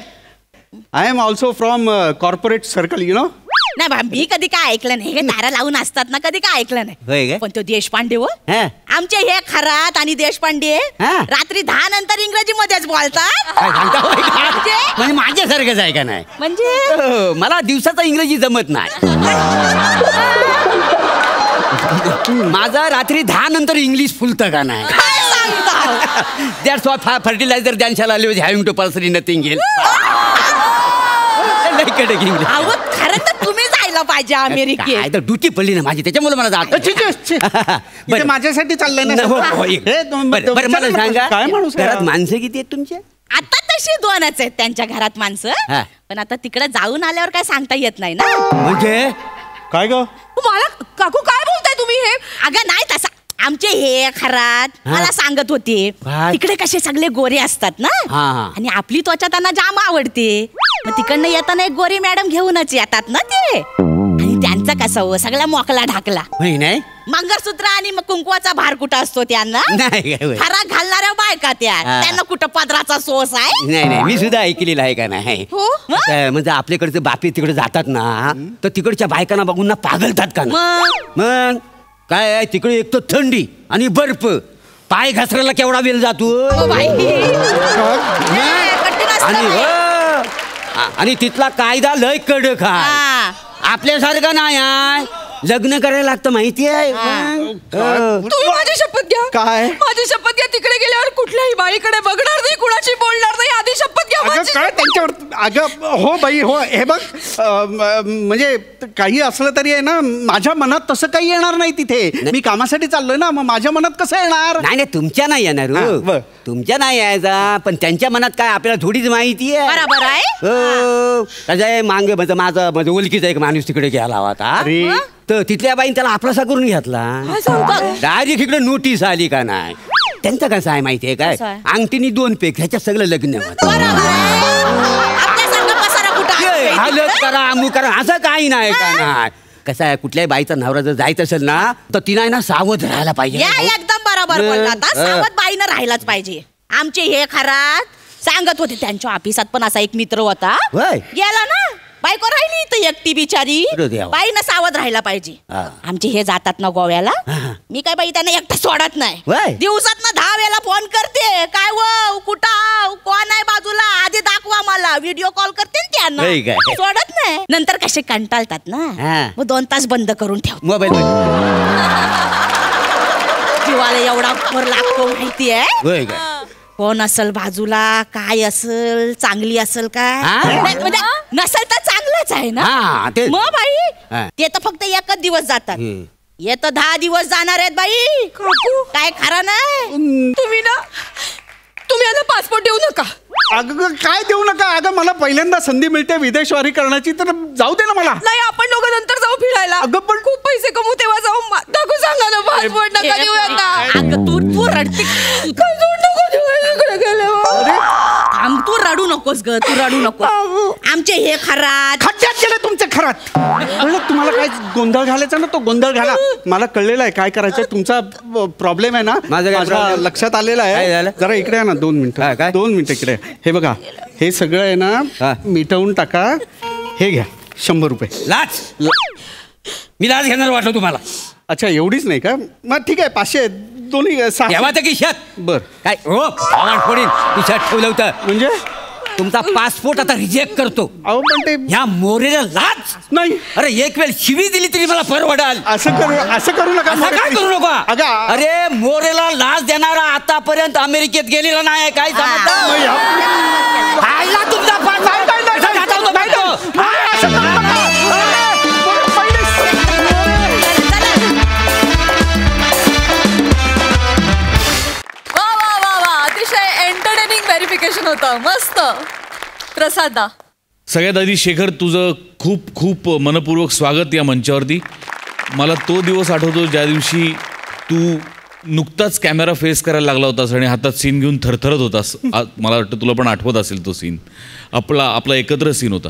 I am also from corporate circle, you know. नाही बा, मी कधी काय ऐकलं नाही. हे तारा लावून असतात ना, कधी काय ऐकलं नाही. पण तो देशपांडे हो, आमचे हे खरात आणि देशपांडे रात्री 10 नंतर इंग्रजी मध्येच बोलतात. म्हणजे माझ्यासारखंच आहे का नाही? म्हणजे मला दिवसाचा इंग्रजी जमत नाही. माझा रात्री 10 नंतर इंग्लिश फुलतं का नाही? दॅट्स व्हाय फर्टिलायझर द्यानशाला आले having to personally nothing else. खरं तर तुम्ही जायला पाहिजे अमेरिकेत. ड्युटी पडली ना माझी, त्याच्यामुळे मला जात. माझ्यासाठी चाललंय ना. बरं, मला सांगा, घरात माणसं किती आहेत तुमच्या? आता तशी 2च आहेत त्यांच्या घरात माणसं. पण आता तिकडे जाऊन आल्यावर काय सांगता येत नाही ना. म्हणजे काय ग? मला काकू काय बोलताय तुम्ही हे? अगं नाही तसा. आमचे हे खरात मला सांगत होते तिकडे कसे सगळे गोरे असतात ना. आणि आपली त्वचा त्यांना जाम आवडते. मग तिकडनं येताना एक गोरी मॅडम घेऊनच येतात ना ते. आणि त्यांचं कसं हो, सगळा मोकला ढाकला. नाही मंगळसूत्र आणि मग कुंकवाचा भार कुठं असतो त्यांना. खरा घालणाऱ्या बायका त्यांना कुठं पदराचा सोस आहे. नाही मी सुद्धा ऐकलेलं आहे का नाही. म्हणजे आपल्याकडचे बापी तिकडे जातात ना, तर तिकडच्या बायकांना बघून ना पागलतात का ना. मग काय आहे तिकडे, एक तर थंडी आणि बर्फ, पाय घसरायला केवढा वेळ जातो. आणि तिथला कायदा लय कडक आहे. आपल्यासारखा नाही आहे. लग्न करायला लागतं माहिती आहे. तुम्ही माझी शपथ घ्या. काय? माझी शपथ घ्या. तिकडे गेल्यावर कुठल्याही बाईकडे बघणार नाही, कुणाशी बोलणार नाही. आधी शपथ घ्या. काय त्यांच्यावर? अगं हो बाई हो, हे बघ, म्हणजे काही असलं तरी आहे ना, माझ्या मनात तसं काही येणार नाही. तिथे मी कामासाठी चाललोय ना, मग माझ्या मनात कसं येणार? नाही तुमच्या नाही येणार. तुमच्या नाही यायचा, पण त्यांच्या मनात काय आपल्याला थोडीच माहिती आहे. बरोबर आहे. कसं आहे, मागे माझं ओळखीचा एक माणूस तिकडे गेला होता. तर तिथल्या बाईन त्याला आपलासा करून घेतला. डायरेक्ट इकडे नोटीस आली का नाही. त्यांचं कसं आहे माहितीये काय, अंगठीनी 2 पेक, ह्याच्यात सगळं लग्न होतं. हालत करा अमुक करा असं काही नाही का नाही. कसं आहे कुठल्याही बाईचा नवरा जर जायचं असेल ना तर तिला आहे ना सावध राहायला पाहिजे. एकदम बरोबर बोलला आता. सावध बाईनं राहायलाच पाहिजे. आमचे हे खरात सांगत होते त्यांच्या ऑफिसात पण असा एक मित्र होता गेला ना बायको राहिली इथं एकटी बिचारी. बाईनं सावध राहायला पाहिजे. आमचे हे जातात ना गोव्याला मी काय बाई त्यांना एकटं सोडत नाही. दिवसात ना 10 वेळेला फोन करते. काय वो कुठं कोण आहे बाजूला आधी दाखवा मला. व्हिडिओ कॉल करते त्यांना सोडत नाही. नंतर कसे कंटाळतात ना मग 2 तास बंद करून ठेव मोबाईल. जीवाला एवढा भर लागतो माहितीये. कोण असल बाजूला काय असल चांगली असल काय म्हणजे नसेल तर चांगलंच आहे ना. मग बाई ते तर फक्त 1च दिवस जातात. ये तर 10 दिवस जाणार आहेत बाई. काय खरं नाही. तुम्ही याला पासपोर्ट देऊ नका. अगं काय देऊ नका. अगं मला पहिल्यांदा संधी मिळते विदेशवारी करण्याची तर जाऊ दे ना मला. नाही आपण दोघं नंतर जाऊ फिरायला. अगं पण खूप पैसे कमवू तेव्हा जाऊ. दाखवू सांगा ना पासपोर्ट नका देऊ आता. अगं तू रडते. तू रडू नकोस ग. तू रडू नको. आमचे हे खरात खड्ड्यात गेले तुमचे खरात. कळलं तुम्हाला काय गोंधळ घालायचा ना तो गोंधळ घाला. मला कळलेला आहे काय करायचं. तुमचा प्रॉब्लेम आहे ना माझ्या लक्षात आलेला आहे. जरा इकडे आहे ना 2 मिनिटं. 2 मिनिटं इकडे. हे बघा हे सगळं आहे ना मिटवून टाका. हे घ्या 100 रुपये. लाच मी लाच घेणार वाटलं तुम्हाला. अच्छा एवढीच नाही का. मग ठीक आहे 500 दोन्ही ठेवायचं की शात. बर काय हो फोडीन खिशात ठेवलं होतं म्हणजे तुमचा पासपोर्ट आता रिजेक्ट करतो. अहो पण ते ह्या मोरेला लाच नाही. अरे एक वेळ शिवी दिली तरी मला परवडाल. असं करू नका. काय करू नका. अरे मोरेला लाच देणारा आतापर्यंत अमेरिकेत गेलेला नाही. काय समजतं तुमचा व्हेरिफिकेशन होतं मस्त. प्रसादा सगळ्यात आधी शेखर तुझं खूप खूप मनपूर्वक स्वागत या मंचावरती. मला तो दिवस आठवतो ज्या दिवशी तू नुकताच कॅमेरा फेस करायला लागला होतास आणि हातात सीन घेऊन थरथरत होतास. मला वाटतं तुला पण आठवत असेल तो सीन. आपला एकत्र सीन होता.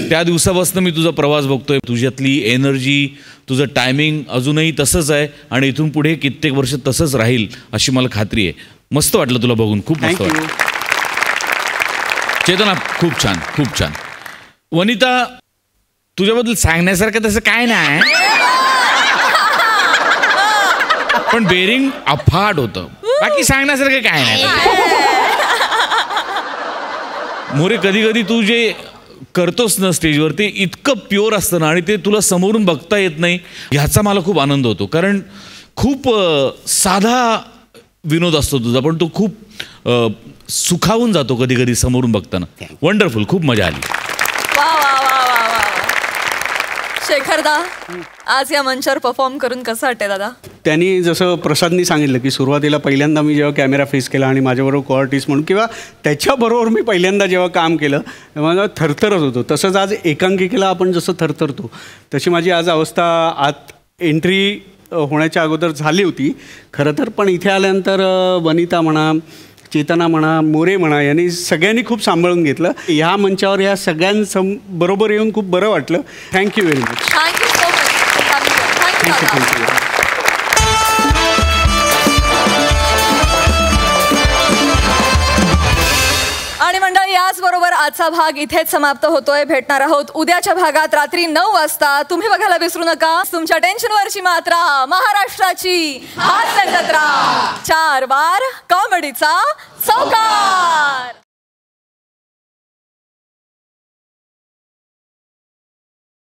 त्या दिवसापासून मी तुझा प्रवास बघतोय. तुझ्यातली एनर्जी तुझं टायमिंग अजूनही तसंच आहे आणि इथून पुढे कित्येक वर्ष तसंच राहील अशी मला खात्री आहे. मस्त वाटलं तुला बघून. खूप मस्त वाटलं. चेतना खूप छान खूप छान. वनिता तुझ्याबद्दल सांगण्यासारखं तसं काय नाही पण बेरिंग अफाट होतं. बाकी सांगण्यासारखं काय नाही. मोरे कधी कधी तू जे करतोस ना स्टेजवर ते इतकं प्युअर असतं ना आणि ते तुला समोरून बघता येत नाही ह्याचा मला खूप आनंद होतो. कारण खूप साधा विनोद असतो तुझा पण तो खूप सुखावून जातो कधी कधी समोरून बघताना. वंडरफुल. खूप मजा आली. वा वा वा वा वा. शेखरदा आज या मंचावर परफॉर्म करून कसं वाटतंय दादा. त्यांनी जसं प्रसादनी सांगितलं की सुरुवातीला पहिल्यांदा मी जेव्हा कॅमेरा फेस केला आणि माझ्याबरोबर को-आर्टिस्ट म्हणून किंवा त्याच्याबरोबर मी पहिल्यांदा जेव्हा काम केलं तेव्हा थरथरत होतो. तसंच आज एकांकिकेला आपण जसं थरथरतो तशी माझी आज अवस्था आत एंट्री होण्याच्या अगोदर झाली होती खरं तर. पण इथे आल्यानंतर वनिता म्हणा चेतना म्हणा मोरे म्हणा यांनी सगळ्यांनी खूप सांभाळून घेतलं. ह्या मंचावर ह्या सगळ्यांबरोबर येऊन खूप बरं वाटलं. Thank you very much. Thank you so much. Thank you. आणि मंडळी याचबरोबर आजचा भाग इथेच समाप्त होतोय. भेटणार आहोत उद्याच्या भागात रात्री 9 वाजता. तुम्ही बघायला विसरू नका तुमच्या टेन्शनवरची मात्रा महाराष्ट्राची हास्य जत्रा 4 बार कॉमेडीचा चौकार.